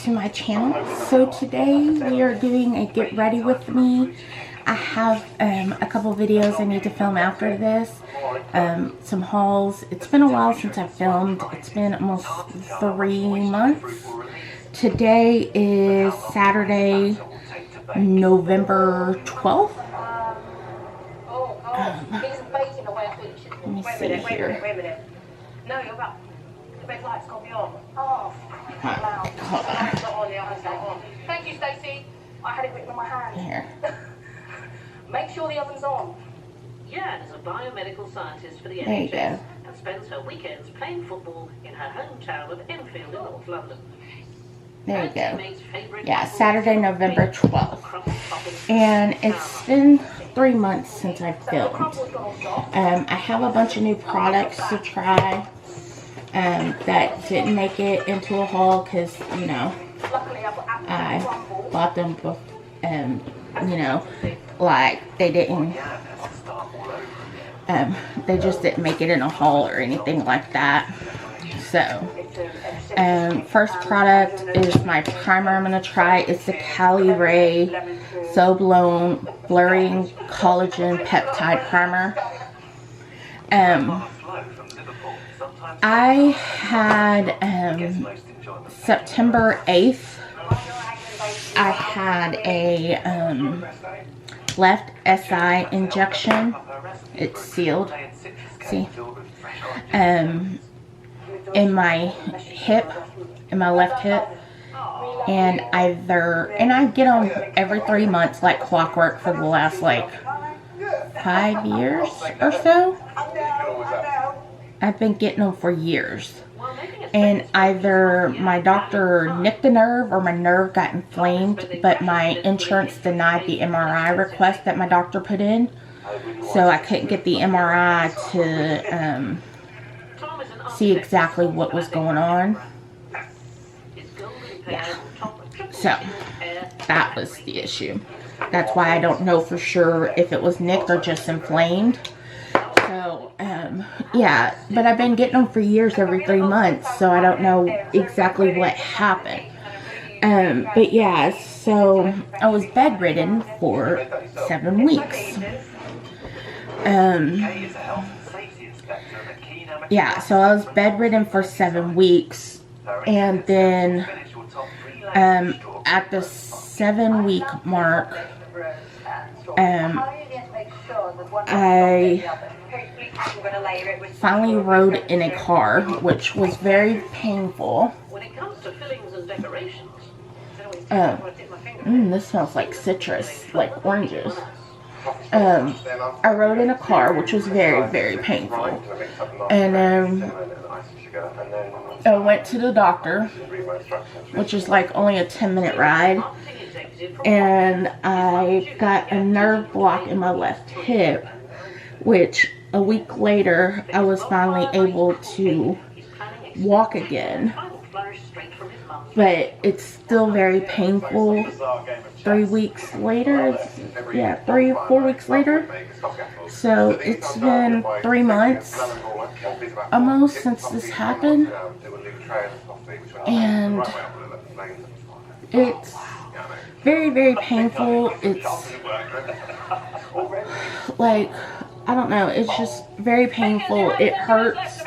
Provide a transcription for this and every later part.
to my channel. So today we are doing a get ready with me. I have a couple videos I need to film after this, some hauls. It's been a while since I've filmed. It's been almost 3 months. Today is Saturday, November 12th. Let me see here. Wait a minute. No, you're about. The red light's got me on. Oh, Hold on. it's not on, the oven's not on. Thank you, Stacey. I had it written on my hand. Here. Make sure the oven's on. Jan is a biomedical scientist for the There you NHS go. and spends her weekends playing football in her hometown of Enfield in North London. There you go. Teammates' favourite Yeah, apple Saturday, is November baked 12th. crumble toppings. And it's been 3 months since I've filmed. I have a bunch of new products to try that didn't make it into a haul because, you know, I bought them, you know, like they didn't, they just didn't make it in a haul or anything like that. So, first product is my primer I'm going to try. It's the Cali Ray So Blown Blurring Collagen Peptide Primer. I had, September 8th, I had a, left SI injection. It's sealed. See? In my hip, in my left hip, and I get them every 3 months like clockwork for the last like 5 years or so. I've been getting them for years, and either my doctor nicked the nerve or my nerve got inflamed, but my insurance denied the MRI request that my doctor put in, so I couldn't get the MRI to see exactly what was going on. Yeah, so that was the issue. That's why I don't know for sure if it was nicked or just inflamed. So yeah, but I've been getting them for years, every 3 months, so I don't know exactly what happened. But yeah, so I was bedridden for 7 weeks. Yeah, so I was bedridden for 7 weeks, and then at the 7-week mark, I finally rode in a car, which was very painful. When it comes to fillings and decorations, This smells like citrus, like oranges. I rode in a car, which was very, very painful. And I went to the doctor, which is like only a 10-minute ride. And I got a nerve block in my left hip, which a week later, I was finally able to walk again. But it's still very painful 3 weeks later. Yeah, 3 or 4 weeks later. So it's been 3 months almost since this happened. And it's very, very painful. It's like, I don't know, it's just very painful. It hurts.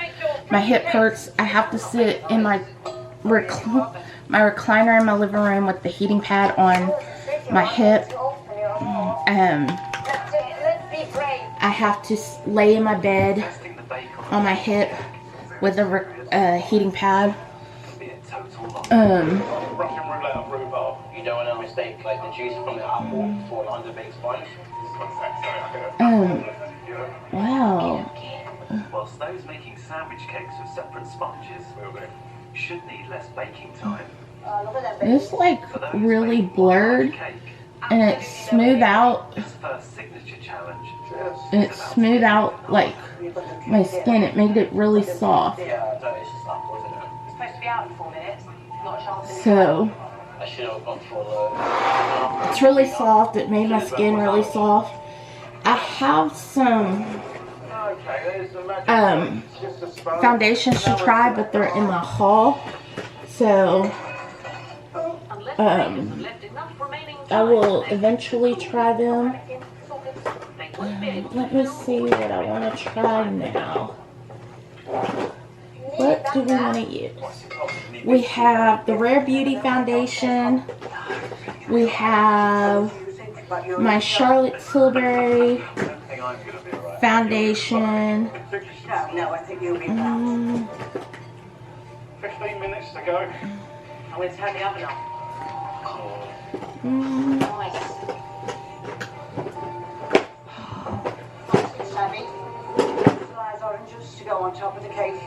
My hip hurts. I have to sit in my recliner in my living room with the heating pad on my hip. I have to lay in my bed on my hip with a heating pad. You don't want to mistake like the juice from the apple for an underbaked sponge. Wow. Whilst those making sandwich cakes with separate sponges should need less baking time. It's like really blurred, and it's smooth out. First signature challenge. And it smoothed out like my skin. It made it really soft. It's supposed to be out in 4 minutes. Not a chance. So I should have gone for it's really soft. It made my skin really soft. I have some foundations to try, but they're in my haul. So I will eventually try them. Let me see what I want to try now. What do we want to use? We have the Rare Beauty Foundation. We have my Charlotte Tilbury Foundation. No, I think you'll be fine. 15 minutes to go. I'm going to turn the oven off. Nice. Sammy, slice orange juice to go on top of the cake.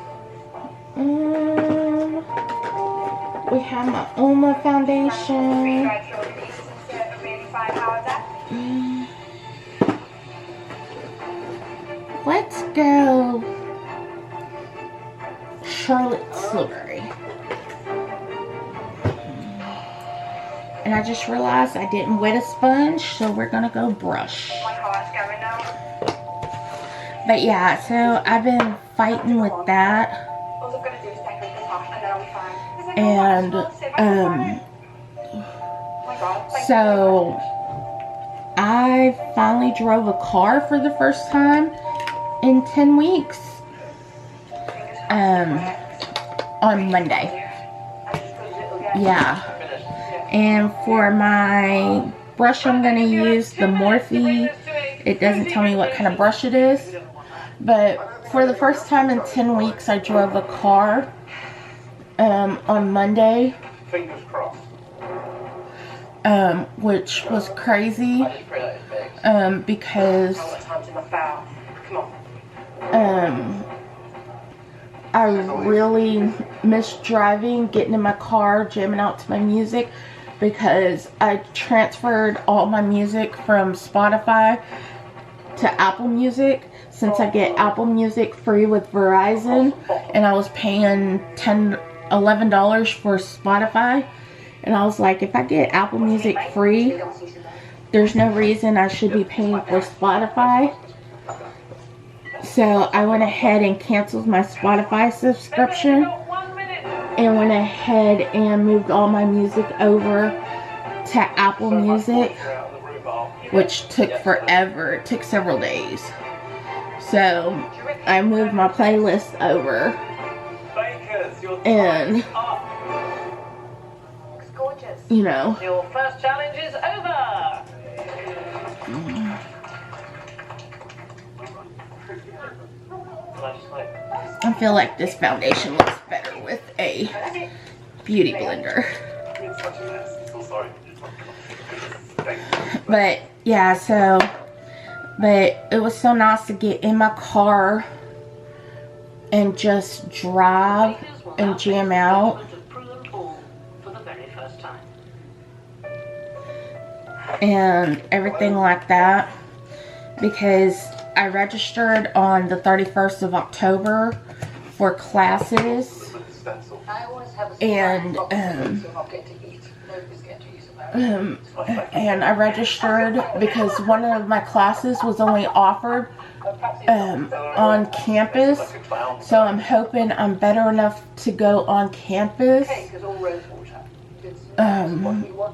We have my Oma Foundation. Let's go Charlotte Tilbury. And I just realized I didn't wet a sponge, so we're gonna go brush. My heart's going now. But yeah, so I've been fighting with that. All I'm going to do is decorate the pot and then I'll be fine. And so I finally drove a car for the first time in 10 weeks. On Monday. Yeah. And for my brush, I'm going to use the Morphe. It doesn't tell me what kind of brush it is. But for the first time in 10 weeks, I drove a car on Monday. Fingers crossed. Which was crazy. Because I really miss driving, getting in my car, jamming out to my music, because I transferred all my music from Spotify to Apple Music, since I get Apple Music free with Verizon, and I was paying $11 for Spotify, and I was like, if I get Apple Music free, there's no reason I should be paying for Spotify. So I went ahead and canceled my Spotify subscription and went ahead and moved all my music over to Apple Music, which took forever. It took several days. So I moved my playlist over, and you know, Your first challenge is over. I feel like this foundation looks better with a beauty blender. But yeah, but it was so nice to get in my car and just drive and jam out. And everything like that, because I registered on the 31st of October for classes, and I registered because one of my classes was only offered on campus, so I'm hoping I'm better enough to go on campus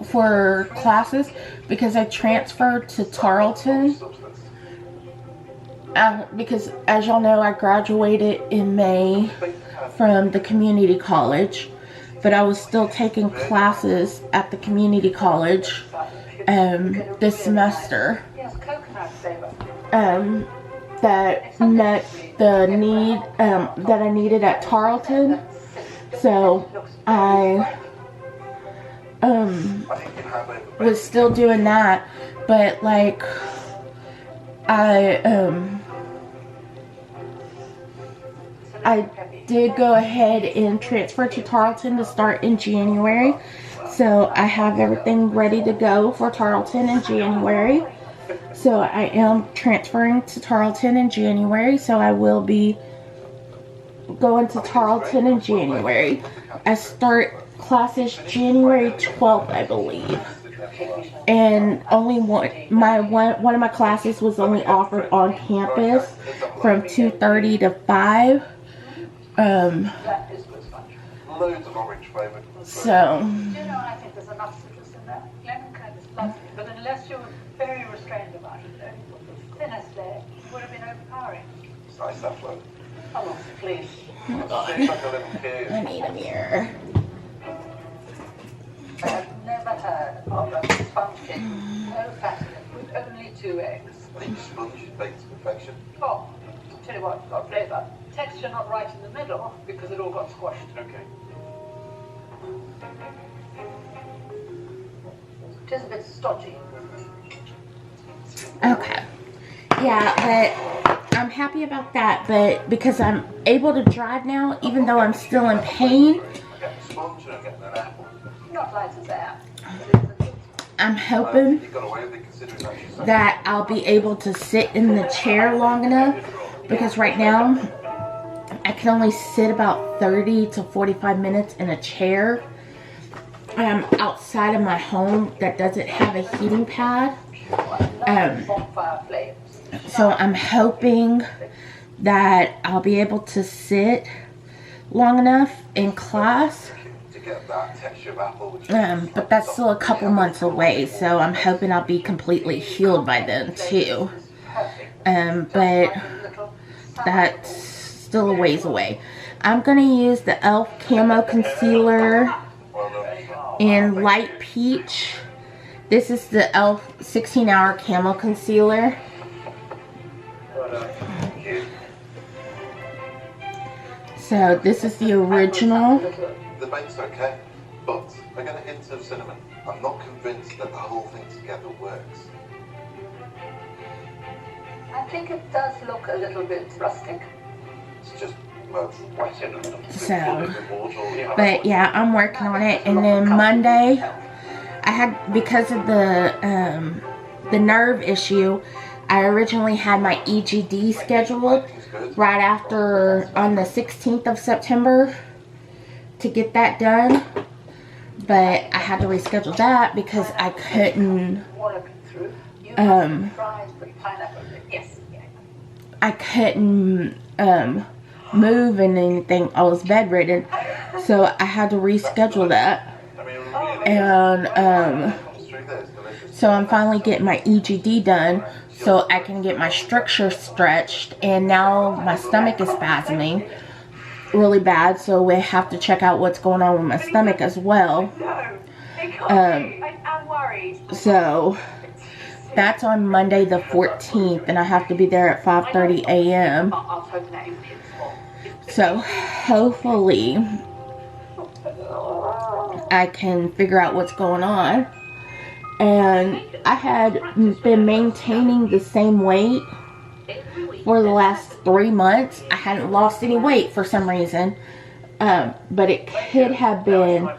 for classes, because I transferred to Tarleton. Because as y'all know, I graduated in May from the community college, but I was still taking classes at the community college this semester that met the need that I needed at Tarleton. So I was still doing that, but like I did go ahead and transfer to Tarleton to start in January. So I have everything ready to go for Tarleton in January. So I am transferring to Tarleton in January. So I will be going to Tarleton in January. I start classes January 12th, I believe. And only one of my classes was only offered on campus from 2:30 to 5. loads of orange flavoured. So, Do you know, I think there's enough citrus in there. Lemon curd is lovely, but unless you're very restrained about it, only put the thinnest layer would have been overpowering. It's nice that flow. Come on, please. Seems like a little kid. I need a mirror. I have never heard of a sponge cake, no fat in it, with only 2 eggs. Each sponge is baked to perfection. Oh, tell you what, got flavour. Texture not right in the middle because it all got squashed. Okay. It is a bit stodgy. Okay. Yeah, but I'm happy about that. But because I'm able to drive now, even though I'm still in pain, I get the sponge and I get an apple. Not light as air. I'm hoping You got away with it considering that she's that I'll be able to sit in the chair long enough. Because right now, I can only sit about 30 to 45 minutes in a chair. Outside of my home that doesn't have a heating pad. Bonfire flames. So I'm hoping that I'll be able to sit long enough in class. to get that texture of apple. Which But that's still a couple months away, so I'm hoping I'll be completely healed by then too. But that's still a ways away. I'm gonna use the e.l.f. Camo Concealer in Light Peach. This is the e.l.f. 16-Hour Camo Concealer. So this is the original. The bake's okay, but I get a hint of cinnamon. I'm not convinced that the whole thing together works. I think it does look a little bit rustic. It's just wet in a little. So, but yeah, I'm working on it. And then Monday, I had, because of the nerve issue, I originally had my EGD scheduled right after, on the 16th of September, to get that done. But I had to reschedule that because I couldn't, move and anything. I was bedridden, so I had to reschedule that. And so I'm finally getting my EGD done so I can get my structure stretched. And now my stomach is spasming really bad, so we have to check out what's going on with my stomach as well. So that's on Monday the 14th, and I have to be there at 5:30 a.m. So hopefully I can figure out what's going on. And I had been maintaining the same weight for the last 3 months. I hadn't lost any weight for some reason. But it could have been,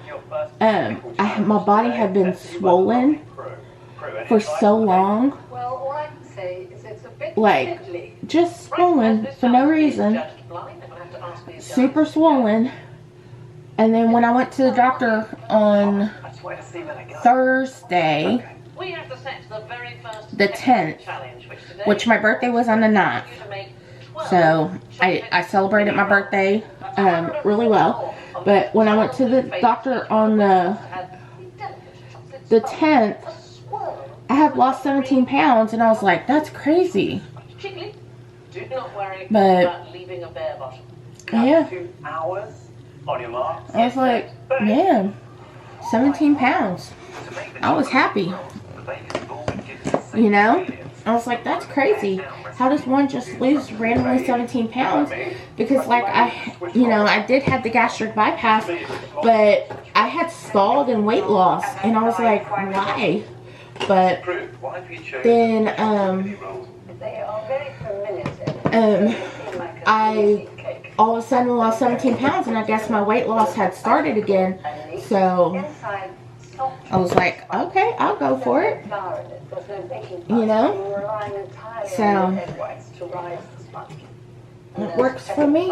my body had been swollen for so long. Well, all I can say is it's a bit Like, fiddly. just swollen for no reason. Super swollen. And then when I went to the doctor on Thursday, the 10th, which my birthday was on the 9th. So I celebrated my birthday really well. But when I went to the doctor on the 10th, I had lost 17 pounds, and I was like, that's crazy. But yeah, I was like, man, 17 pounds. I was happy. You know? I was like, that's crazy. How does one just lose randomly 17 pounds? Because, like, I did have the gastric bypass, but I had stalled in weight loss. And I was like, why? But then, I all of a sudden lost 17 pounds, and I guess my weight loss had started again. So I was like, okay, I'll go for it. You know? So it works for me.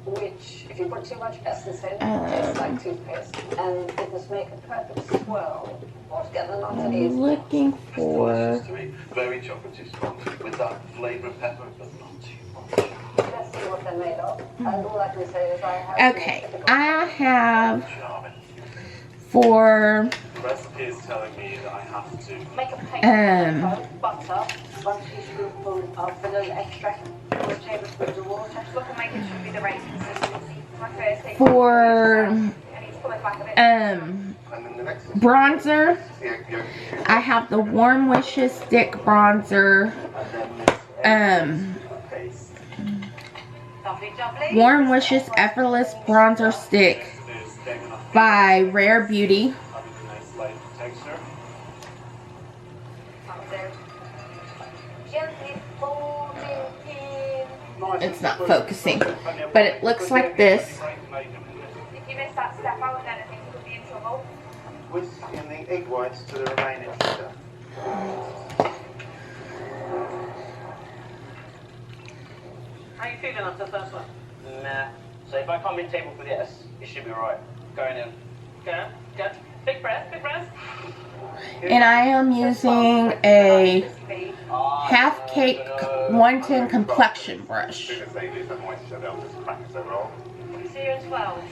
Which, if you put too much essence in, it's like toothpaste, and it must make a perfect swirl. Altogether not an easy. I'm looking for. Very chocolatey sponge with that flavour of pepper, but not too much. Let's see what the I made up. And all I can say is I have... Okay, I have for The recipe is telling me that I have to. Make a paste butter, 1 teaspoonful of vanilla extract, 4 tablespoons of water. Look and make it should be the right consistency. My first thing. for I need to pull it back a bit. And then the next bronzer. yeah. I have the Warm Wishes stick bronzer. Paste. Lovely, lovely. Warm Wishes Effortless Bronzer Stick by Rare Beauty. Having a nice light texture. Gently folding in. It's not focusing, but it looks like this. If you miss that step out, then I think you could be in trouble. Whisk in the egg whites to the remaining sugar. How you feeling after the first one? Nah. So if I come in table for this, it should be right. Going in. Go. Go. Big breath, big breath. And I am using a half cake 110 complexion brush. As soon as they lose that moisture, they'll just crack as they roll. See you in 12.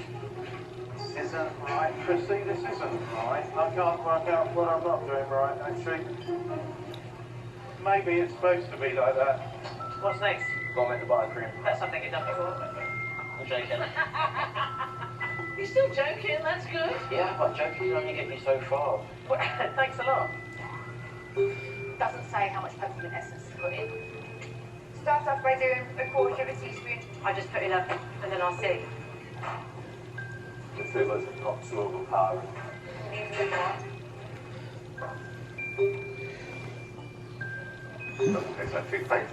This isn't right, Chrissy, this isn't right. I can't work out what I'm not doing right, actually. Maybe it's supposed to be like that. What's next? Go and make the buttercream. That's something you've done before. I'm joking. You're still joking, that's good. Yeah, but joking can only get me so far. Well, thanks a lot. Doesn't say how much peppermint essence to put in. Start off by doing a quarter of a teaspoon. I just put in a, and then I'll see. The fillers are not too overpowering. Doesn't taste like toothpaste.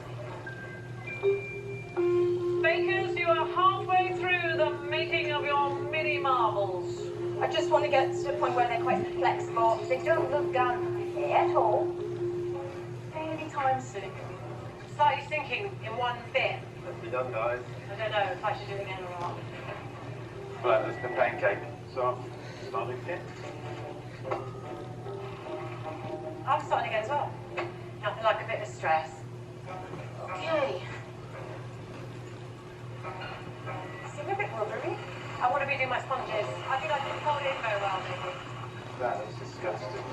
Bakers, you are halfway through the making of your mini marbles. I just want to get to the point where they're quite flexible. They don't look done at all. Any time soon. Slightly sinking in one bit. Let's be done, guys. I don't know if I should do it again or not. Right, there's the pancake. So, starting again. I'm starting again as well. Nothing like a bit of stress. Okay. Seem a bit rubbery. I want to be doing my sponges. I think I didn't hold it in very well, maybe. That is disgusting.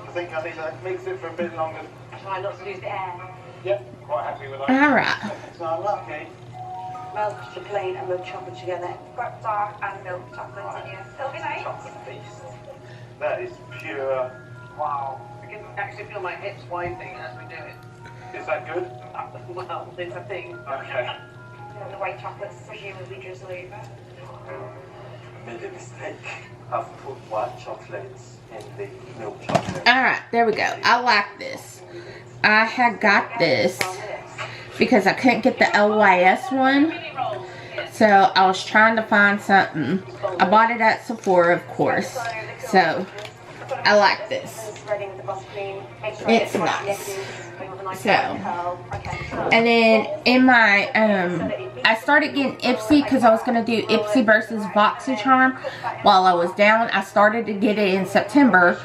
I think I need to mix it for a bit longer. Try not to lose the air. Yep, quite happy with that. Alright. So lucky. Milk to plain and milk chocolate together. Got dark and milk chocolate in here. It'll be nice. Chocolate feast. That is pure. Wow. I can actually feel my hips widening as we do it. Is that good? Well, it's a thing. Okay. The white chocolate's presumably drizzle over. Made a mistake. I've put white chocolates in the milk chocolate. Alright, there we go. I like this. I had got this because I couldn't get the LYS one. Mini rolls. Yes. So I was trying to find something. I bought it at Sephora, of course. So I like this. It's nice. So, and then in my, I started getting Ipsy because I was going to do Ipsy versus VoxyCharm while I was down. I started to get it in September.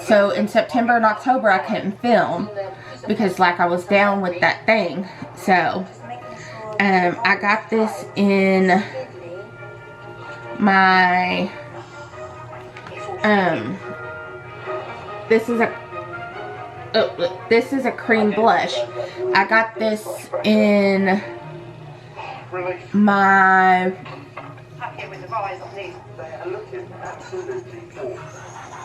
So in September and October I couldn't film because like I was down with that thing. So, I got this in my, this is a cream blush. I got this in my Happy with the rise on these. They are looking absolutely awful.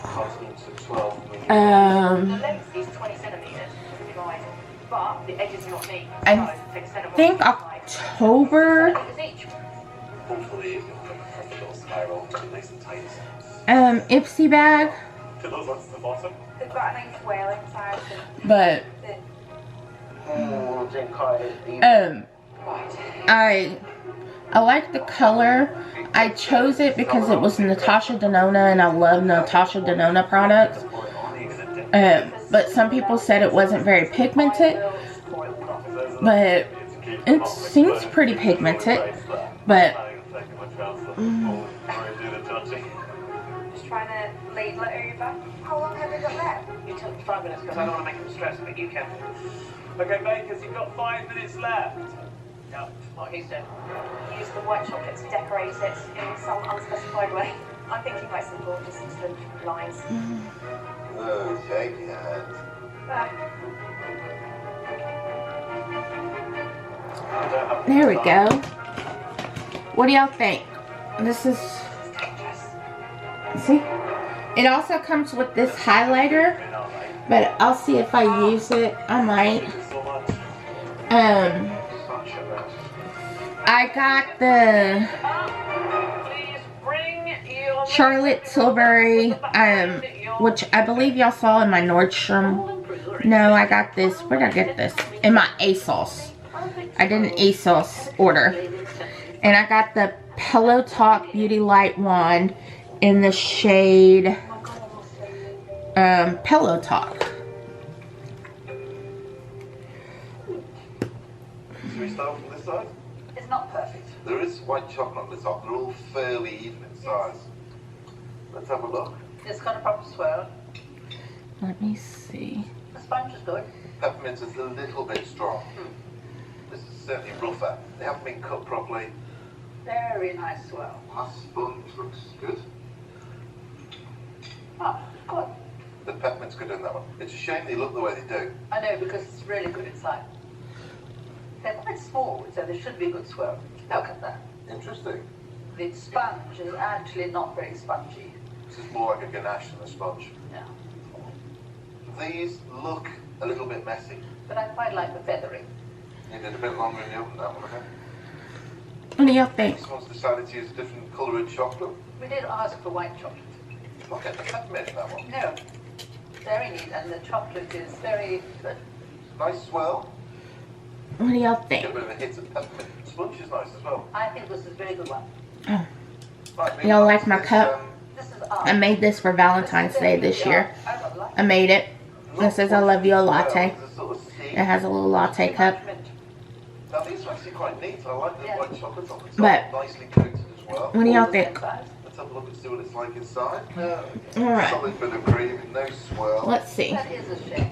Costing to 12 million. The length is 20 centimetres, right? But the edges are not neat. I think October. Hopefully, you can put a perfect little spiral to nice and tight. Ipsy bag. To those ones at the bottom. They've got a nice whale inside. But I like the color. I chose it because it was Natasha Denona and I love Natasha Denona products. But some people said it wasn't very pigmented. But it seems pretty pigmented. But Just trying to ladle it over. How long have we got left? You took 5 minutes because I don't want to make them stress, but you can. Okay, bakers, you've got 5 minutes left. Yeah, what he said. Use the white chocolate to decorate it in some unspecified way. I'm thinking like some gorgeous sort of lines. Oh, shaky hand. There we go. What do y'all think? This is... See? It also comes with this highlighter, but I'll see if I use it. I might. I got the Charlotte Tilbury, which I believe y'all saw in my Nordstrom. No, I got this. Where did I get this? In my ASOS. I did an ASOS order. And I got the Pillow Talk Beauty Light Wand in the shade Pillow Talk. Should we start from this side? It's not perfect. There is white chocolate on the top. They're all fairly even in size. Let's have a look. It's got a proper swirl. Let me see. The sponge is good. Peppermint is a little bit strong. This is certainly rougher. They haven't been cut properly. Very nice swirl. That sponge looks good. Oh, good. The peppermint's good in that one. It's a shame they look the way they do. I know, because it's really good inside. They're quite small, so they should be good swirl. Look at that. Interesting. The sponge is actually not very spongy. This is more like a ganache than a sponge. Yeah. These look a little bit messy. But I quite like the feathering. You did a bit longer in the oven, that one, okay? What do y'all think? This one's decided to use a different colour of chocolate. We did ask for white chocolate. Look at the peppermint in that one. No. Very neat, and the chocolate is very good. Nice swirl. What do y'all Get a think? bit of a hit of peppermint. Sponge is nice as well. I think this is a very good one. Oh. Right, Y'all like my cup? This is I made this for Valentine's Day this year. I made it. It says I love you a latte. It has a little latte cup. Now these are actually quite neat. I like the white chocolate on the top. But Nicely coated as well. what do y'all think? Let's have a look and see what it's like inside. Alright. Solid bit of cream, no swirl. Let's see. That is a shame.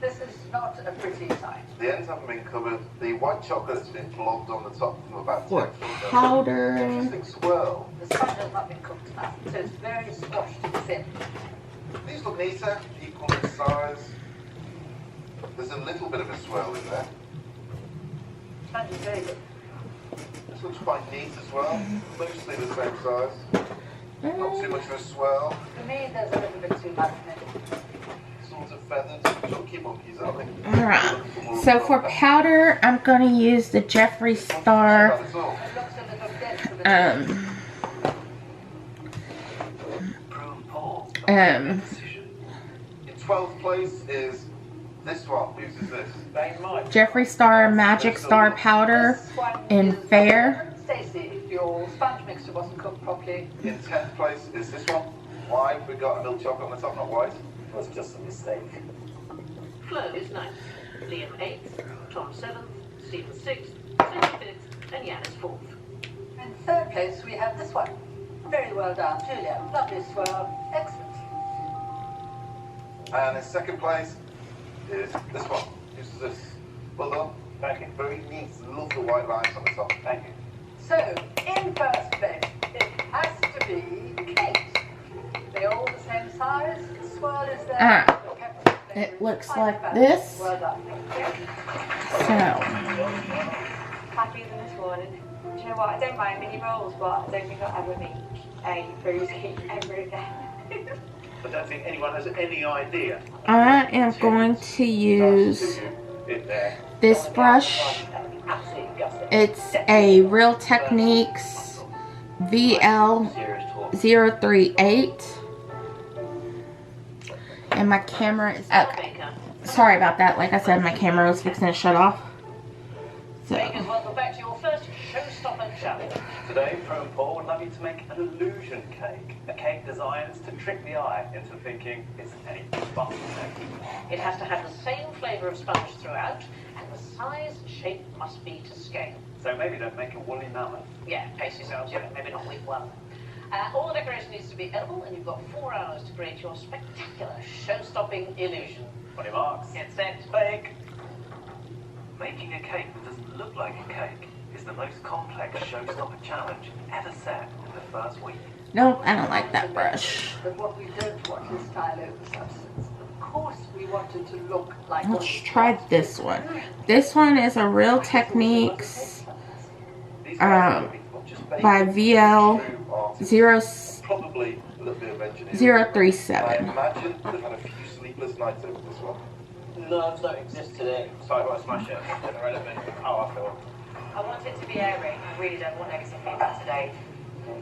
This is not a pretty sight. The ends haven't been covered. The white chocolate has been blobbed on the top from about For 10 foot. powder. Interesting swirl. The sponge has not been cooked enough, so it's very squashed and thin. These look neater, equal in size. There's a little bit of a swirl in there. Sponge is very good. This looks quite neat as well. Mostly the same size. Not too much of a swirl. For me, there's a little bit too much in it. Sort of feathered. Chunky monkeys, aren't they? Alright. So for powder, I'm going to use the Jeffree Star. It looks a little dead for the In 12th place is this one. Uses this. Jeffree Star Magic Star powder in Fair. Stacey, if your sponge mixture wasn't cooked properly. In 10th place is this one. Why? We got milk chocolate on the top, not white. It was just a mistake. Flo is 9th, Liam 8th, Tom 7th, Stephen 6th, Cindy 5th, and Jan is 4th. In 3rd place, we have this one. Very well done, Julia. Lovely swirl. Excellent. And in 2nd place is this one. Uses this. Well done. Thank you. Very neat. Love the white lines on the top. Thank you. So, in 1st place, it has to be Kate. They're all the same size. The swirl is there. The pepper is there. It looks like this. Well done. So, Happier than this morning. Do you know what? I don't mind mini rolls, but I don't think I'll ever make a rose cake ever again. I don't think anyone has any idea. I am going to use this brush. It's a Real Techniques VL038. And my camera is... Okay. Sorry about that. Like I said, my camera was fixing to shut off. So. Welcome back to your first showstopper challenge. Today, Pro and Paul would love you to make an illusion cake. A cake designed to trick the eye into thinking it's anything but a cake. It has to have the same flavour of sponge throughout, and the size and shape must be to scale. So maybe don't make a woolly mammoth. Yeah, pace yourselves, maybe not week 1. All the decoration needs to be edible, and you've got 4 hours to create your spectacular show-stopping illusion. 20 marks. Get set. Bake. Making a cake that doesn't look like a cake is the most complex showstopper challenge ever set in the first week. Nope, I don't like that brush. But what we don't want is style over substance. Of course, we wanted to look like. Let's try this one. This one is a Real Techniques by VL 037. I imagine they've had a few sleepless nights over this one. Nerves don't exist today, so I gotta smash it. Irrelevant how I feel. I want it to be airy. I really don't want negative feedback today. So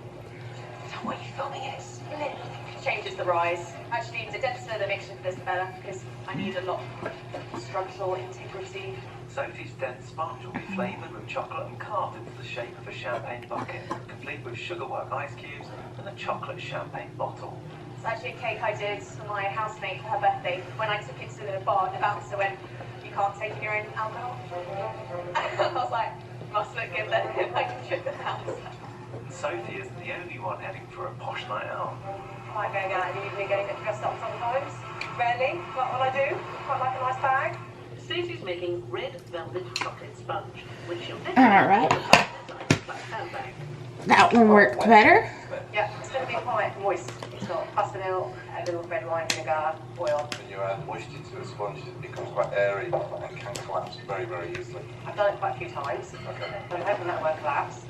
what are you filming in? It's split. Changes the rise. Actually, the denser the mixture, the better, because I need a lot of structural integrity. Sophie's dense sponge will be flavoured with chocolate and carved into the shape of a champagne bucket, complete with sugarwork ice cubes and a chocolate champagne bottle. It's actually a cake I did for my housemate for her birthday. When I took it to the bar, the bouncer went, "You can't take in your own alcohol." I was like, must look good then if I can trick the house. Sophie isn't the only one heading for a posh night out. Am I going out in the evening getting dressed up sometimes? Rarely, not what I do. Quite like a nice bag. Stacey's making red velvet chocolate sponge, which she'll Alright. That one worked better. Yeah, it's going to be quite moist. It's got buttermilk, a little red wine vinegar, oil. When you add moisture to a sponge, it becomes quite airy and can collapse very, very easily. I've done it quite a few times. Okay. I'm hoping that won't collapse.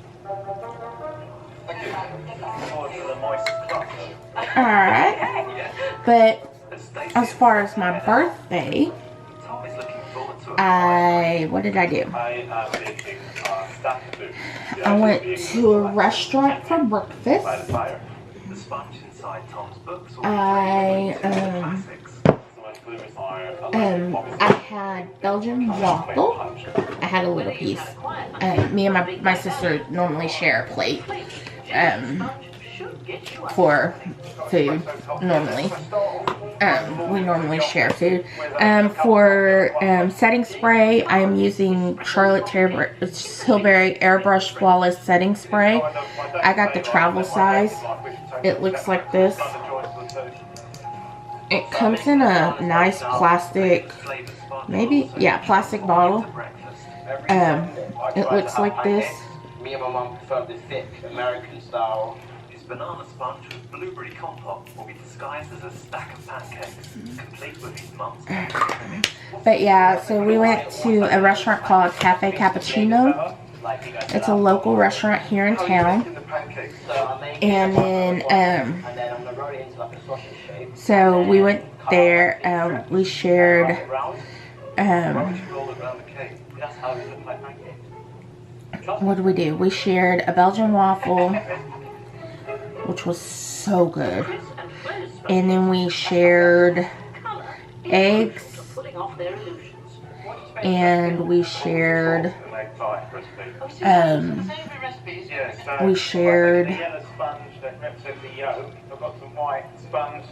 Thank you. Forward to the moist cloth. Alright. But as far as my birthday, Tom is looking forward to what did I do? I am eating staff food. I went to a restaurant for breakfast. By the fire. the sponge inside Tom's books. I had Belgian waffle. I had a little piece. Me and my sister normally share a plate for food. Normally, we normally share food. For setting spray, I am using Charlotte Tilbury Airbrush Flawless Setting Spray. I got the travel size. It looks like this. It comes in a nice plastic, plastic bottle. It looks like this. Me and my mum prefer the thick American style. His banana sponge with blueberry compote will be disguised as a stack of pancakes, complete with his mum's. But yeah, so we went to a restaurant called Cafe Cappuccino. It's a local restaurant here in town. And then, so we went there, we shared, what did we do? We shared a Belgian waffle, which was so good. And then we shared eggs, and we shared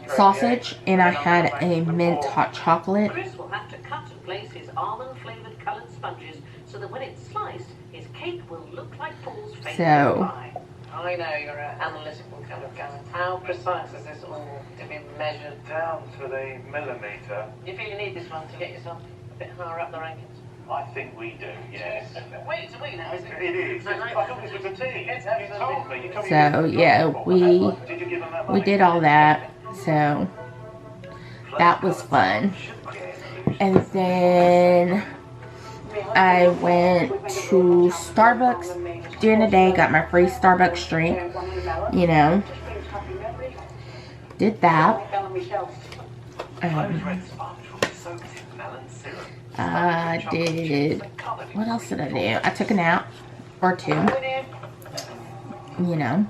sausage, and I had a mint hot chocolate. Chris will have to cut and place his almond-flavored coloured sponges so that when it's sliced, his cake will look like Paul's favourite pie. I know you're an analytical kind of guy. How precise is this all to be measured? Down to the millimetre. You feel you need this one to get yourself a bit higher up the rankings? I think we do, yes. Wait, it's a we now, isn't it? It is. I thought this was a tea. You told me. You told me So yeah, we did all that. So that was fun. And then I went to Starbucks during the day, got my free Starbucks drink, you know, did that. I did, what else did I do? I took a nap or two, you know,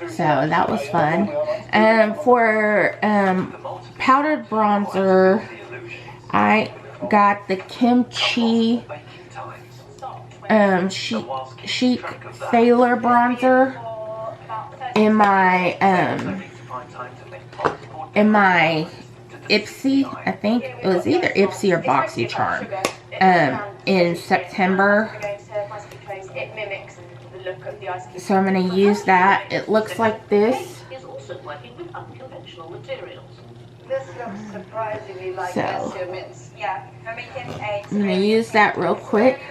so that was fun. For powdered bronzer, I got the kimchi chic Thaler bronzer in my Ipsy, I think it was either Ipsy or BoxyCharm, in September. So I'm going to use that. It looks like this. This looks surprisingly like So Monsieur Mints. Yeah, I'm making a I'm going to use that real quick.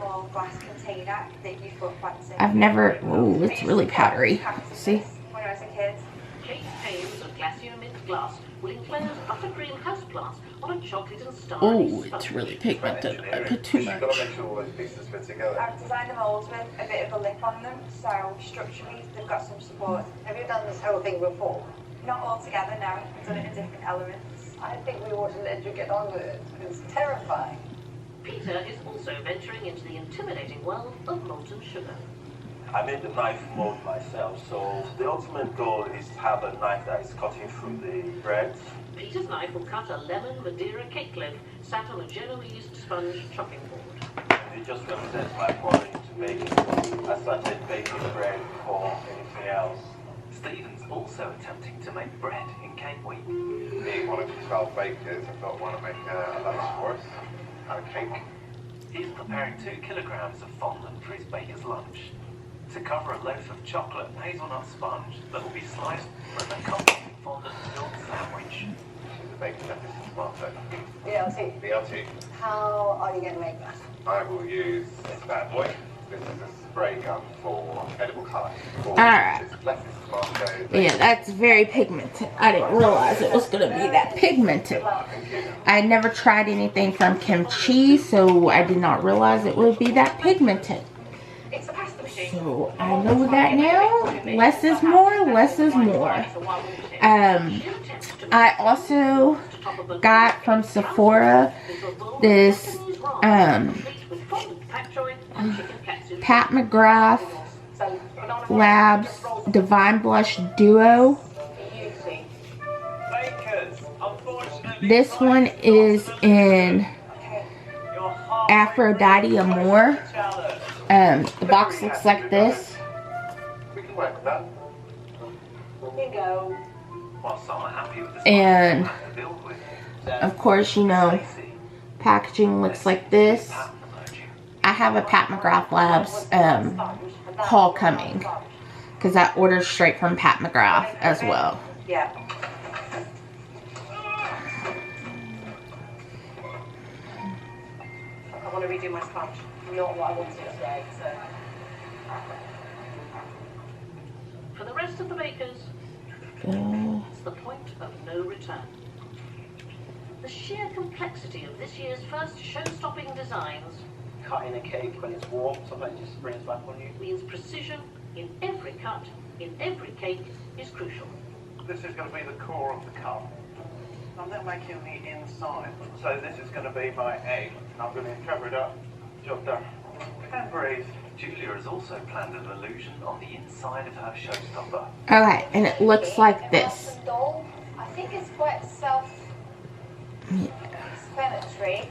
small glass container that you put plants in. I've never, oh, it's really powdery. See? When I was a kid. Cake panes of glacier mint glass will enclose buttercream houseplants on a chocolate and starry Oh, sponge. it's really pigmented. I put too You've got to much. make sure all those pieces fit together. I've designed the molds with a bit of a lip on them, so structurally they've got some support. Have you done this whole thing before? Not all together now, I've done it in different elements. I think we ought to let you get on with it. It's terrifying. Peter is also venturing into the intimidating world of molten sugar. I made the knife mold myself, so the ultimate goal is to have a knife that is cutting through the bread. Peter's knife will cut a lemon Madeira cake loaf sat on a Genoese sponge chopping board. And it just represents my foray into baking. I started baking bread before anything else. Stephen's also attempting to make bread in cake week. Being one of the 12 bakers, I thought, why not make a lunch for us and a cake? He's preparing 2 kilograms of fondant for his baker's lunch. To cover a loaf of chocolate hazelnut sponge that will be sliced for an accompanying fondant-filled sandwich. She's a baking lettuce and tomato. BLT. BLT. How are you going to make that? I will use this bad boy. This is a spray gun for edible colour. Alright. Lettuce, tomato. Yeah, that's very pigmented. I didn't realize it was going to be that pigmented. I never tried anything from kimchi, so I did not realize it would be that pigmented. It's a pasta machine. So I know that now. Less is more, less is more. I also got from Sephora this Pat McGrath Labs Divine Blush Duo. This one is in Aphrodite Amore. The box looks like this. We can work with that. Bingo. And of course, you know, packaging looks like this. I have a Pat McGrath Labs haul coming because I ordered straight from Pat McGrath as well. Yeah. I want to redo my sponge. Not what I wanted today, so. For the rest of the bakers, it's the point of no return. The sheer complexity of this year's first show-stopping designs, Cutting a cake when it's warm, sometimes it just springs back on you. means precision in every cut, in every cake is crucial. This is going to be the core of the cup. I'm now making the inside. So this is going to be my egg. I'm going to cover it up. Job done. And breathe. Julia has also planned an illusion on the inside of her showstopper. Okay, and it looks like this. I think it's quite self-explanatory.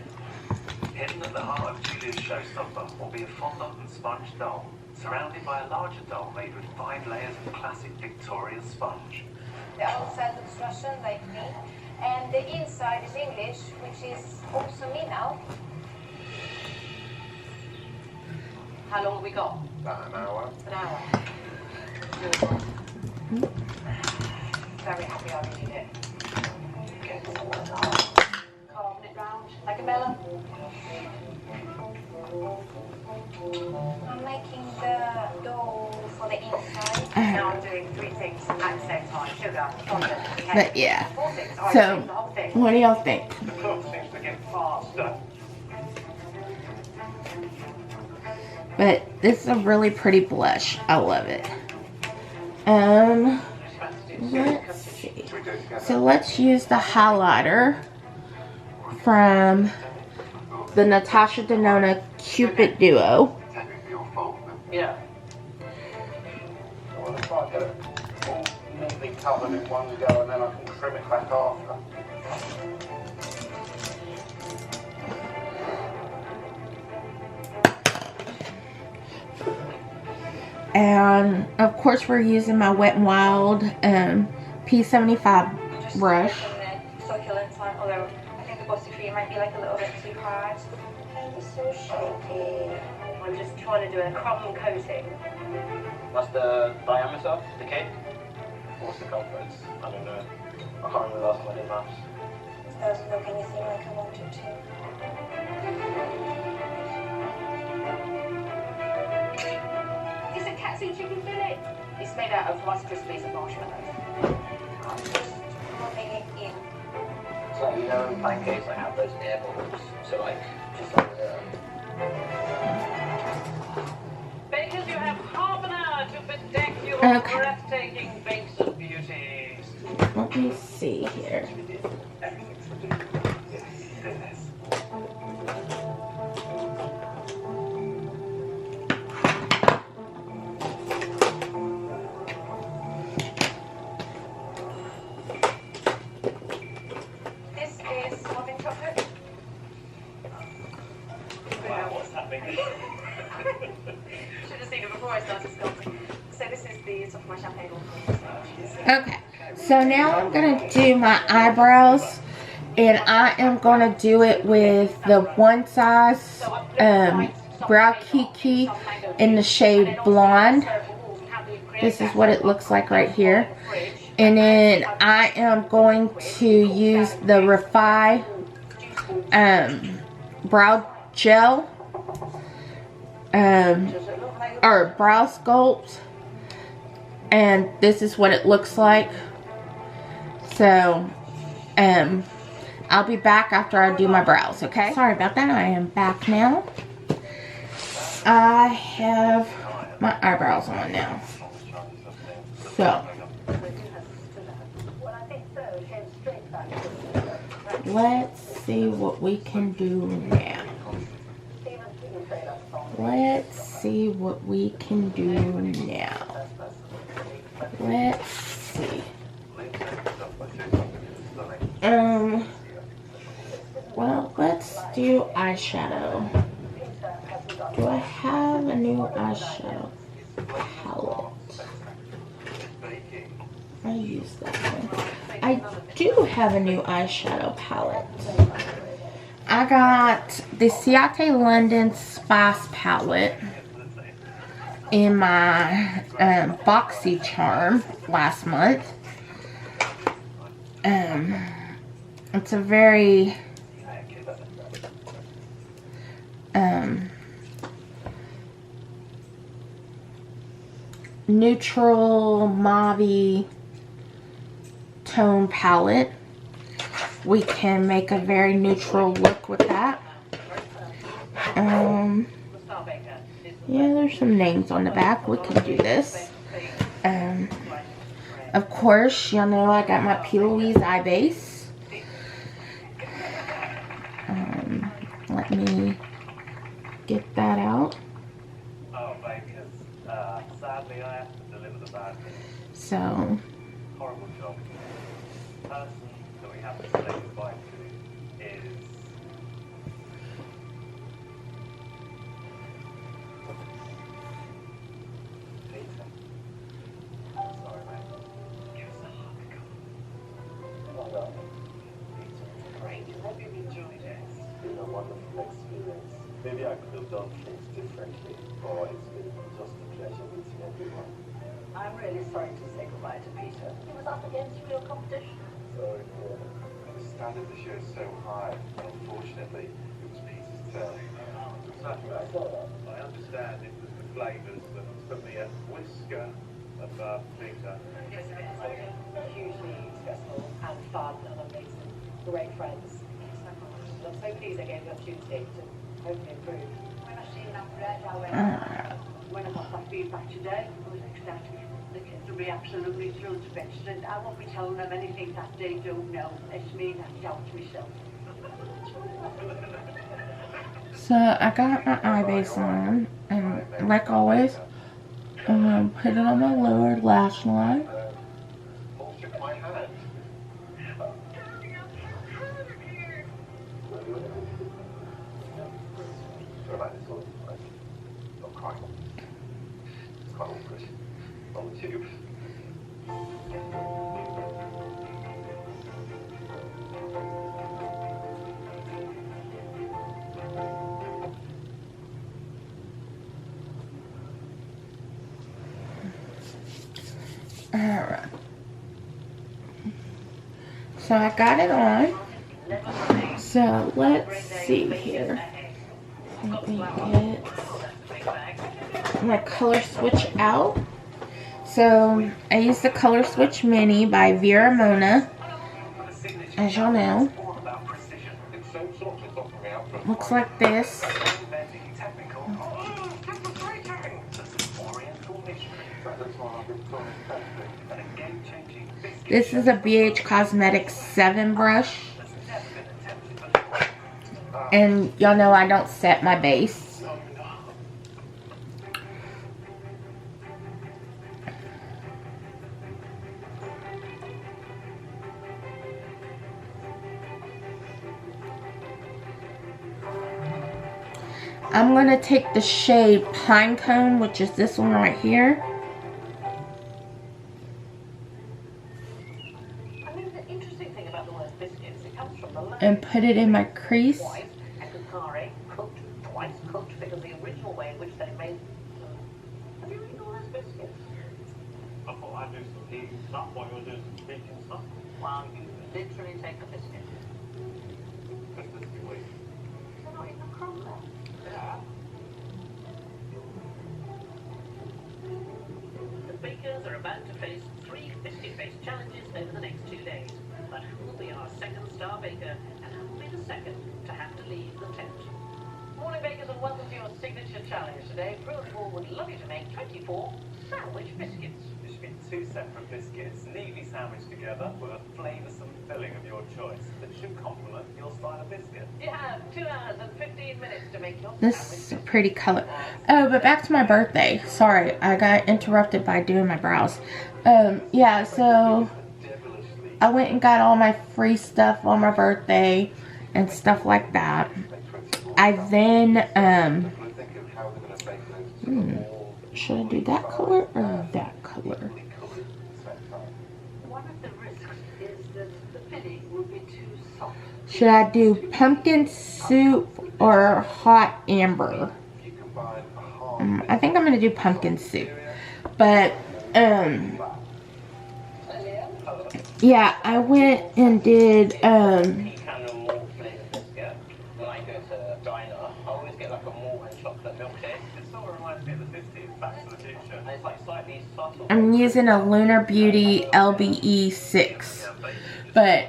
Hidden at the heart of Julia's showstopper will be a fondant and sponge doll, surrounded by a larger doll made with 5 layers of classic Victoria sponge. The outside looks Russian, like me, and the inside is English, which is also me now. How long have we got? About an hour. An hour. Very happy I did it. Carving it round like a melon. I'm making the dough for the inside. Now I'm doing 3 things at the same time. Sugar, fondant, cake. But yeah. 4 things. So, The whole thing. what do y'all think? The clock seems to get faster. But this is a really pretty blush. I love it. Let's see. So let's use the highlighter from the Natasha Denona Cupid Duo. Yeah. Well, if I get it all neatly covered in one go and then I can trim it back after. And of course we're using my Wet n Wild P75 brush. Succulent one, although I think the buttercream might be like a little bit too hard. It's so shaky. I'm just trying to do a crumb coating. What's the diameter of the cake? What's the circumference? I don't know. I can't remember the last time I did maths. This doesn't look anything like I wanted to. spicy chicken fillet. It's made out of Rice Krispies and marshmallows. I'm just rubbing it in. So, you know, in pancakes, I have those air bubbles. So, like, just like Bakers, you have half an hour to bedeck your breathtaking bakes of beauties. Let me see here. This is muffin chocolate. Wow, what's happening? Should have seen it before I started sculpting. So this is the top of my champagne waffles. Okay, so now I'm gonna do my eyebrows, and I am gonna do it with the One Size Brow Kiki in the shade Blonde. This is what it looks like right here. And then I am going to use the Refi brow gel or brow sculpt, and this is what it looks like. So I'll be back after I do my brows, okay? Sorry about that. I am back now. I have my eyebrows on now. So let's see what we can do now. Let's see what we can do now. Let's see. Well, let's do eyeshadow. Do I have a new eyeshadow palette? I use that one. I do have a new eyeshadow palette. I got the Ciate London Spice palette in my Boxy Charm last month. It's a very neutral mauve tone palette. We can make a very neutral look with that. Yeah, there's some names on the back. We can do this. Of course, y'all know I got my P. Louise eye base. Let me get that out. Oh, baby, sadly I have to deliver the bad news. So, Horrible job. The person that we have to say goodbye to is... Peter. Sorry, mate. Give us a hug, come on. Well, Peter, great. Hope you've enjoyed it. It's been a wonderful experience. Maybe I could have done things differently, but it's been just a pleasure meeting everyone. I'm really sorry to say goodbye to Peter. He was up against real competition. Sorry, yeah. The standard this year is so high, and unfortunately, it was Peter's turn. I understand it was the flavours that took me a whisker of Peter. It's hugely stressful and fun, and I've made some great friends. I'm so pleased I gave the opportunity to hopefully improve. When I seen that red, I went, when I got that feedback today, I was ecstatic. The kids will be absolutely thrilled to bits, and I won't be telling them anything that they don't know. It's me that doubts myself. So I got my eye base on, and like always, I'm gonna put it on my lower lash line. Shook my hand. Sorry about this one. Don't cry. It's quite awkward. On the tube. Alright. So I got it on. So let's see here. Let me get my color switch out. So I use the Color Switch Mini by Vera Mona, as y'all know. Looks like this. This is a BH Cosmetics 7 brush. And y'all know I don't set my base. I'm going to take the shade Pinecone, which is this one right here. And put it in my crease. Well, you literally take a biscuit. They're not even crumb left. The bakers are about to face 3 biscuit-based challenges over the next 2 days. But who will be our second star baker, and who will be the second to have to leave the tent? Morning bakers, and welcome to your signature challenge today. Brew and Paul would love you to make 24 sandwich biscuits. There should be 2 separate biscuits, neatly sandwiched together with a flavoursome filling of your choice that should complement your style of biscuit. You have 2 hours and 15 minutes to make your This is a pretty color. Oh, but back to my birthday. Sorry, I got interrupted by doing my brows. Yeah, so I went and got all my free stuff on my birthday and stuff like that. I then, should I do that color or that color? One of the risks is that the filling will be too soft. Should I do pumpkin soup or hot amber? I think I'm going to do pumpkin soup. But, yeah, I went and did, I'm using a Lunar Beauty LBE 6. But,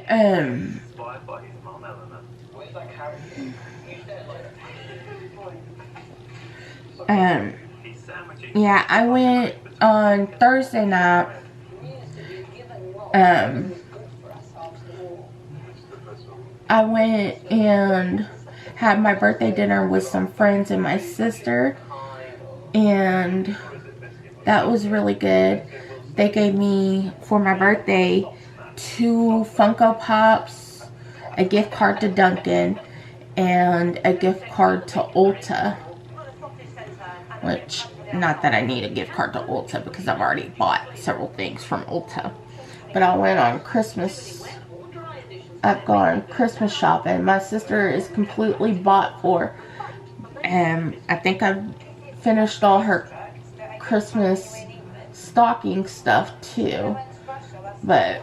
yeah, I went on Thursday night, I went and had my birthday dinner with some friends and my sister, and that was really good. They gave me, for my birthday, 2 Funko Pops, a gift card to Dunkin', and a gift card to Ulta. Which, not that I need a gift card to Ulta because I've already bought several things from Ulta. But I went on Christmas, I've gone Christmas shopping. My sister is completely bought for, and I think I've finished all her Christmas stocking stuff too. But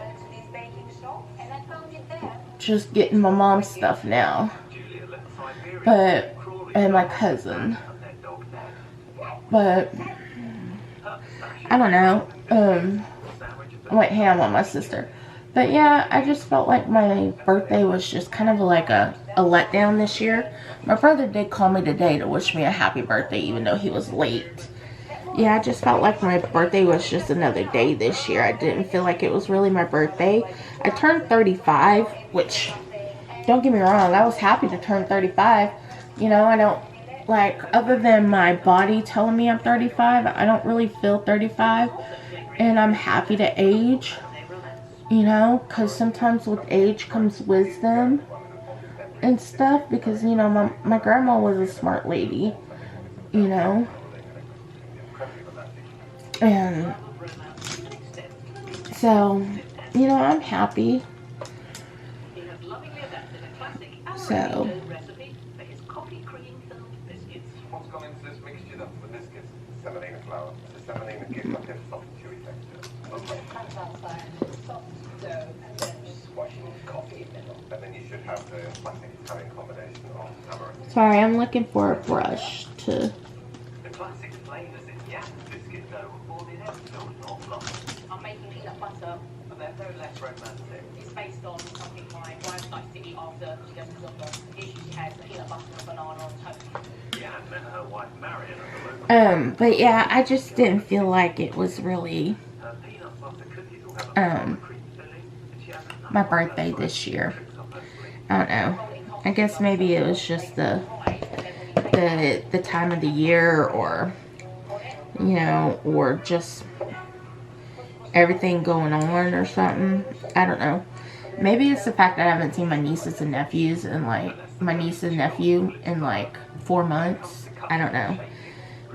just getting my mom's stuff now. But, and my cousin. But, I don't know. I went ham on my sister. But yeah, I just felt like my birthday was just kind of like a letdown this year. My brother did call me today to wish me a happy birthday, even though he was late. Yeah, I just felt like my birthday was just another day this year. I didn't feel like it was really my birthday. I turned 35, which, don't get me wrong, I was happy to turn 35. You know, I don't, like, other than my body telling me I'm 35, I don't really feel 35. And I'm happy to age, you know, because sometimes with age comes wisdom and stuff. Because, you know, my grandma was a smart lady, you know. And so, you know, I'm happy. So, what's gone into this mixture then for the biscuits? Semolina flour. So semolina gives like a soft, chewy texture. And then you should have the classic Italian combination of amaranth. Sorry, I'm looking for a brush to... The classic flavours in I'm making peanut butter. And they're no less romantic. It's based on something my wife likes to eat after she does the issue she has, peanut butter and banana on toast. Yeah, and met her wife Marion at the local. But yeah, I just didn't feel like it was really Her peanut butter cookies will have a cream filling, and she has a my birthday this year. I don't know. I guess maybe it was just the time of the year, or you know, or just everything going on or something. I don't know. Maybe it's the fact that I haven't seen my nieces and nephews in like 4 months. I don't know,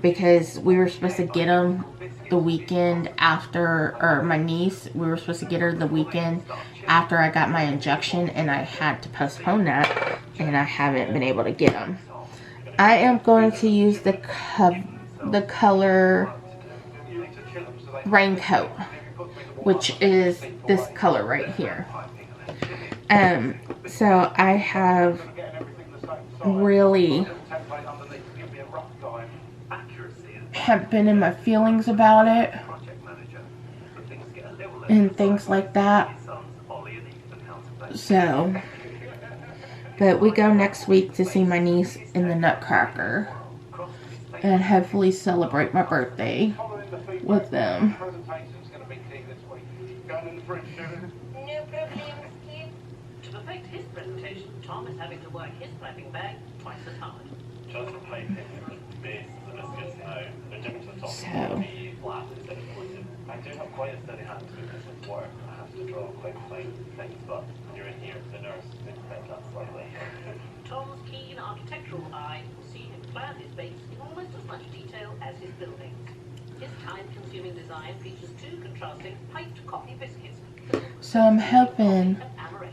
because we were supposed to get them the weekend after, or my niece, we were supposed to get her the weekend after I got my injection, and I had to postpone that, and I haven't been able to get them. I am going to use the color Raincoat, which is this color right here. So I have really been in my feelings about it and things like that. So, but we go next week to see my niece in the Nutcracker and hopefully celebrate my birthday with them. To perfect his presentation, Tom is having to work his piping bag twice as hard. Just for piping, base the biscuits now. They're dipping to the top. So. Flat instead of pointed. I do have quite a steady hand because of work. I have to draw quite fine things, but when you're in here, the nurse did bend that slightly. Tom's keen architectural eye will see him plan his base in almost as much detail as his buildings. His time-consuming design features 2 contrasting piped coffee biscuits. So I'm hoping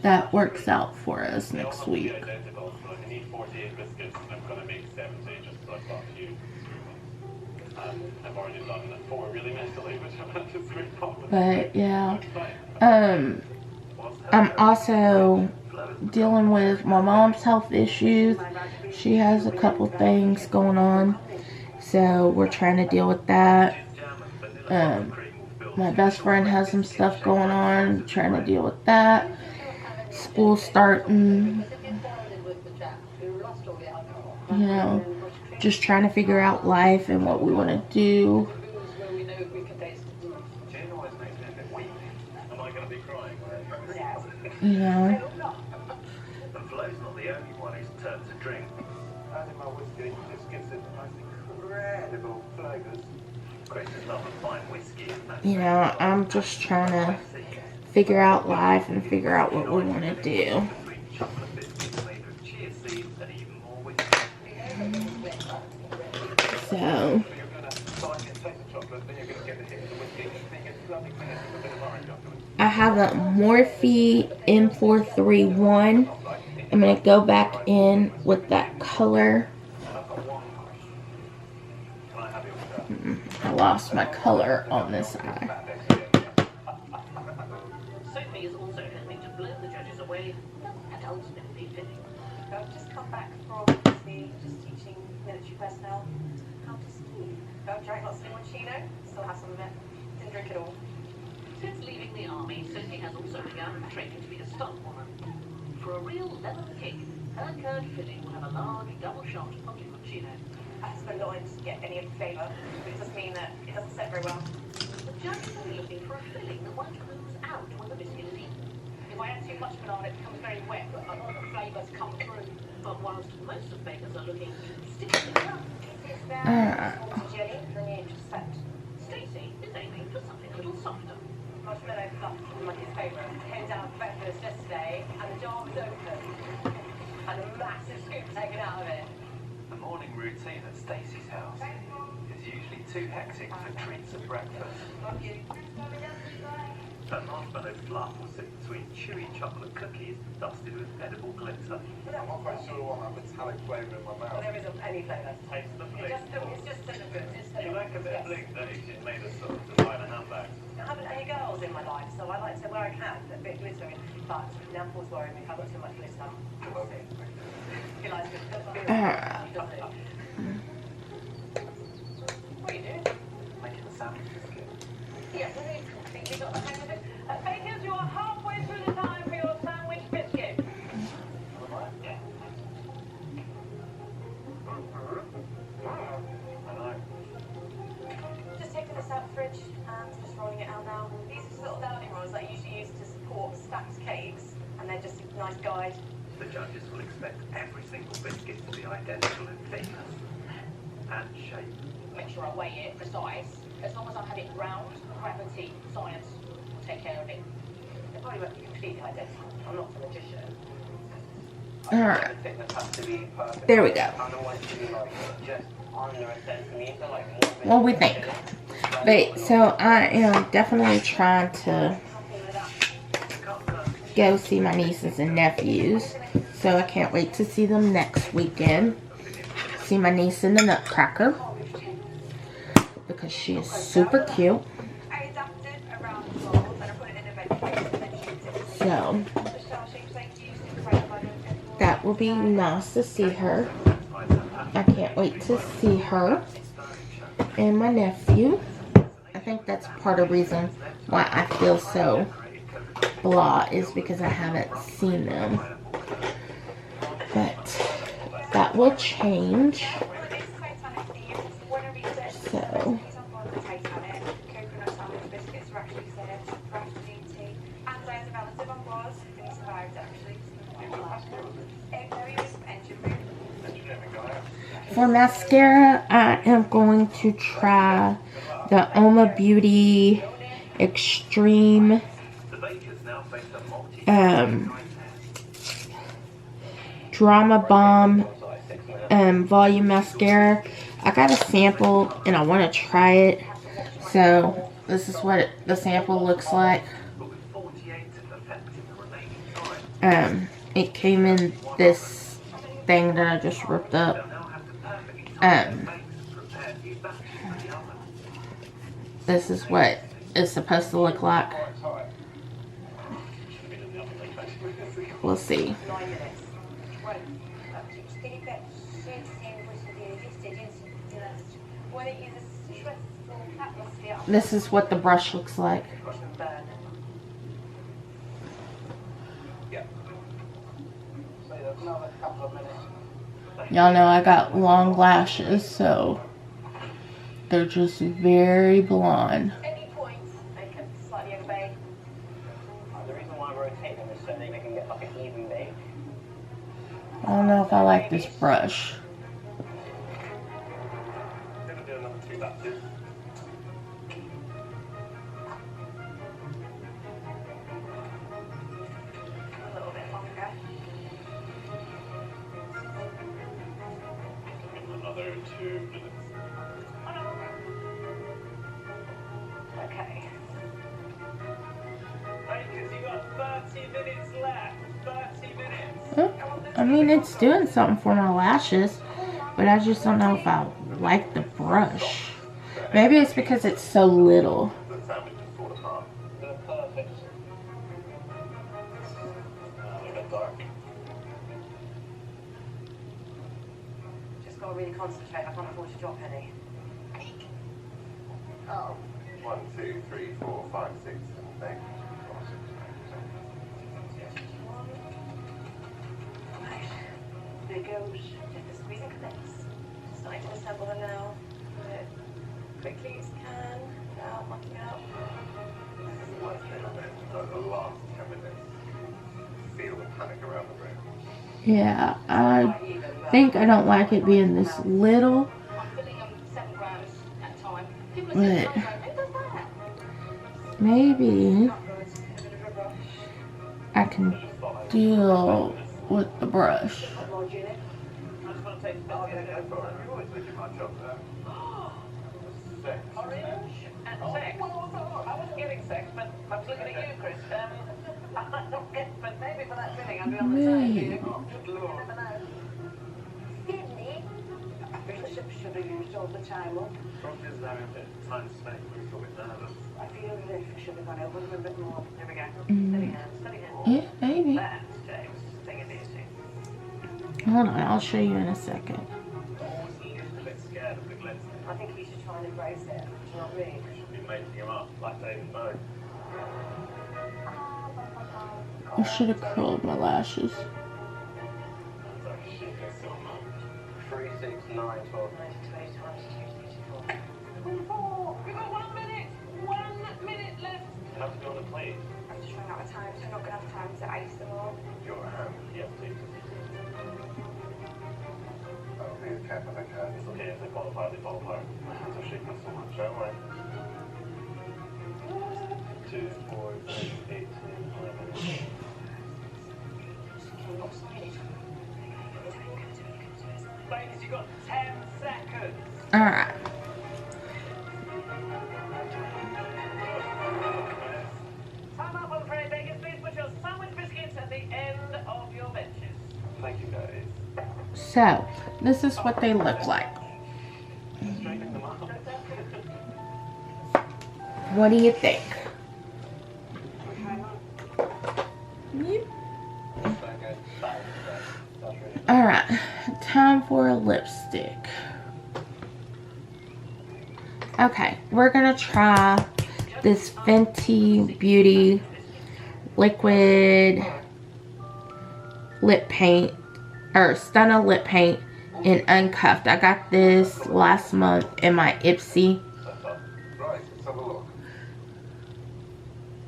that works out for us next week. Identical, so I need 48 biscuits, and I'm going to make 70 just so I've got a few. I've already done 4 really messily, which I'm not just very confident. But yeah, I'm also dealing with my mom's health issues. She has a couple things going on, so we're trying to deal with that. My best friend has some stuff going on, trying to deal with that. School starting, you know, just trying to figure out life and what we want to do. You know. The Flo's not the only one who's turned to drink. Adding my whiskey just gives it nice incredible flavours. Grace's love of fine whiskey and that. You know, I'm just trying to figure out life and figure out what we want to do. Chocolate biscuits made of chia seeds and even more whiskey. So, You're going to start to taste the chocolate, then you're going to get the hit of the whiskey, then you get lovely finish with a bit of orange afterwards. I have a Morphe M431. I'm going to go back in with that color. I lost my color on this eye. Sophie is also helping to blow the judges away and ultimately fitting. I've just come back from just teaching military personnel how to ski. I've drank lots of limoncello, still have some of it. Didn't drink it all. Since leaving the army, Sophie has also begun training to be a stunt woman. For a real leather kick, her curd filling will have a large double shot of limoncello. I have to spend a lot to get any of the flavour, but it does mean that it doesn't set very well. The judges will be looking for a filling that won't ooze out when the biscuit is eaten. If I add too much banana, it becomes very wet, but I want the flavour to come through. But whilst most of bakers are looking to stick to the gun, Jelly, then you just set. Stacey is aiming for something a little softer. Marshmallow fluff is my kid's favourite. Came down for breakfast yesterday, and the jar was open. And a massive scoop taken out of it. The morning routine at Stacey's house is usually too hectic for treats at breakfast. Her marshmallow fluff will sit between chewy chocolate cookies dusted with edible glitter. I'm not quite sure what that metallic flavour in my Well, mouth. there isn't any flavour. Taste the It's flick. just sort of good. It's You like a bit of yes. bling, don't you? She's made us sort of designer handbags. I haven't any girls in my life, so I like to, where I can, put a bit of glitter in. But now Paul's worrying me if I've got too much glitter. We'll see. He likes it. What are you doing? Making the sandwich biscuit. Yeah, we've completely got the hang of it. Bakers, you are halfway through the time for your sandwich biscuit. Yeah. I know. Just taking this out of the fridge and just rolling it out now. These are just little downing rollers that I usually use to support stacked cakes, and they're just a nice guide. The judges will expect every single biscuit to be identical in thickness and shape. Make sure I weigh it precise. As long as I have it round, gravity, science will take care of it. They probably won't be completely identical. I'm not a magician. Alright. The thickness has to be perfect. There we go. I don't want it to be like just under a centimeter, like more. What we think. But so I am definitely trying to go see my nieces and nephews. So I can't wait to see them next weekend. See my niece in the Nutcracker, because she is super cute. I adapted around the mold and I put it in a veggie and then shaped it. So The shell shapes like you used to create by the that will be nice to see her. I can't wait to see her and my nephew. I think that's part of the reason why I feel so blah, is because I haven't seen them. But that will change. So for mascara, I am going to try the Oma Beauty Extreme Drama Bomb volume mascara. I got a sample and I want to try it. So this is what the sample looks like. It came in this thing that I just ripped up. This is what it's supposed to look like. We'll see. This is what the brush looks like. Y'all know I got long lashes, so they're just very blonde. Any point, I can slightly obey. The reason why I rotate them is so they can get like an even bake. I don't know if I like this brush. Gonna do another 2 batches. A little bit longer. Another 2 minutes. Okay. Bakers, you got 30 minutes left. 30 minutes. I mean, it's doing something for my lashes, but I just don't know if I like the brush. Maybe it's because it's so little. The sandwich just fall apart. They're perfect. A bit dark. Just got to really concentrate. I can't afford to drop any. Oh. 1, 2, 3, 4, 5, 6, 7, 8. Right. There goes. Just squeezing clips. Starting to assemble them now. Do it quickly as you can without mucking up. This is the worst bit of it. Like the last 10 minutes. Feel the panic around the room. Yeah, I think I don't like it being this little, I'm filling them 7 grams at a time. People are but saying, who does that? maybe Not good. A bit of a rush. I can deal with the brush. More unit. I just want to take Oh, yeah, go for it. You're always looking much up there. Sex. Orange and sex. Well, I wasn't giving sex, but I was looking at you, Chris. But maybe for that filling, I'd be on the side. Maybe. Oh, good lord. You never know. Sydney. I Bishop should have used all the time up. Problem is having a bit of time to spend. We're a little bit nervous. I feel as if I should have gone over them a bit more. There we go. Mm. Steady hand, steady hand. Yeah, maybe. That's James. Take it easy. Hold on, I'll show you in a second. I'm always a little bit scared of the glitz. I think you should try and embrace it. Do you know what I mean? You should be making him up like David Bowie. I should have curled my lashes. 3, 6, 9, 12. 24. We've got 1 minute. 1 minute left. You have to go on a plate. I'm just running out of time, so I'm not going to have time to ice them all. Your hand. Yes, please. I'll be as careful as I can. It's okay if they fall apart, they fall apart. My hands are shaking so much. Don't worry. 2, 4, 6, 8, 10, 11. Ladies, you've got 10 seconds. Alright. Time up, I'm afraid, Vegas. Please put your sandwich biscuits at the end of your benches. Thank you, guys. So, this is what they look like. Straighten them up. What do you think? Yep. Alright, time for a lipstick. Okay, we're gonna try this Fenty Beauty liquid lip paint, or Stunna lip paint in Uncuffed. I got this last month in my Ipsy. Right, let's have a look.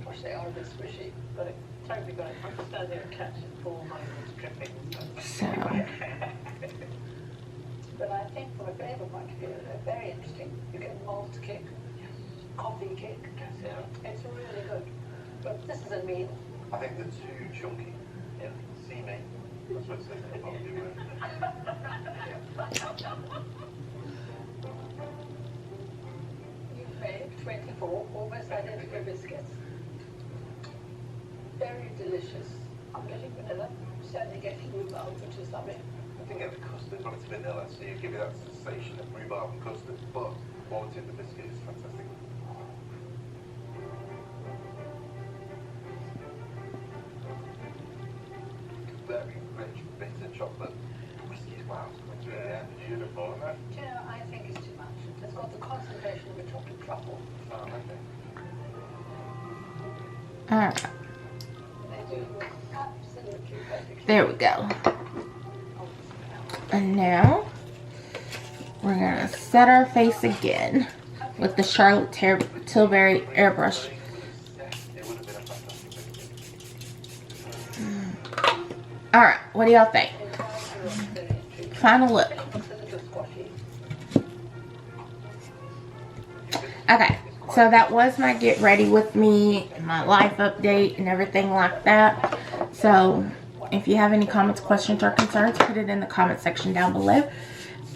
Gosh, they are a bit squishy. Got it. Totally got it. I'm just stand here and catch it for my dripping. So, But I think from a flavour point of view, they're very interesting. You get a malt kick, coffee kick. Yeah. It's really good. But this is a meal. I think they're too chunky. Yeah. See me? That's what it says in the bottom of your word. You've made 24 almost identical biscuits. Very delicious. I'm getting vanilla, certainly getting rhubarb, which is lovely. I think get the custard, but it's vanilla, so you give you that sensation of rhubarb and custard, but quality of the biscuit is fantastic. Very rich, bitter chocolate. Whiskey as well. It's really beautiful, isn't it? Do you know, I think it's too much. It's got the concentration of a chocolate truffle. Oh, okay. alright, They do absolutely perfect. there we go. And now, we're gonna set our face again with the Charlotte Tilbury airbrush. It would have been a fantastic biscuit. Alright, what do y'all think? Final look. Okay, so that was my get ready with me, my life update, and everything like that. So, if you have any comments, questions, or concerns, put it in the comment section down below.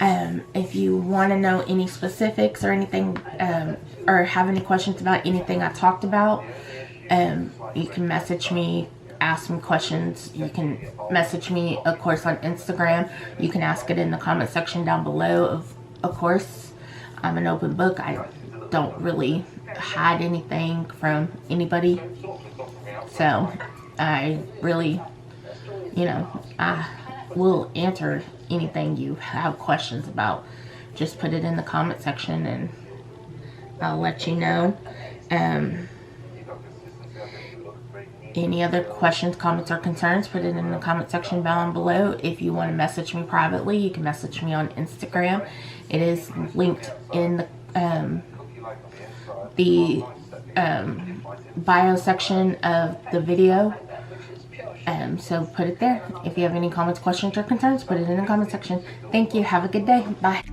If you want to know any specifics or anything, or have any questions about anything I talked about, you can message me, ask me questions. You can message me, of course, on Instagram. You can ask it in the comment section down below. Of course, I'm an open book. I don't really hide anything from anybody. So, I really, you know, I will answer anything you have questions about. Just put it in the comment section and I'll let you know. Any other questions, comments, or concerns, put it in the comment section down below. If you want to message me privately, you can message me on Instagram. It is linked in the bio section of the video. So put it there. If you have any comments, questions, or concerns, put it in the comment section. Thank you. Have a good day. Bye.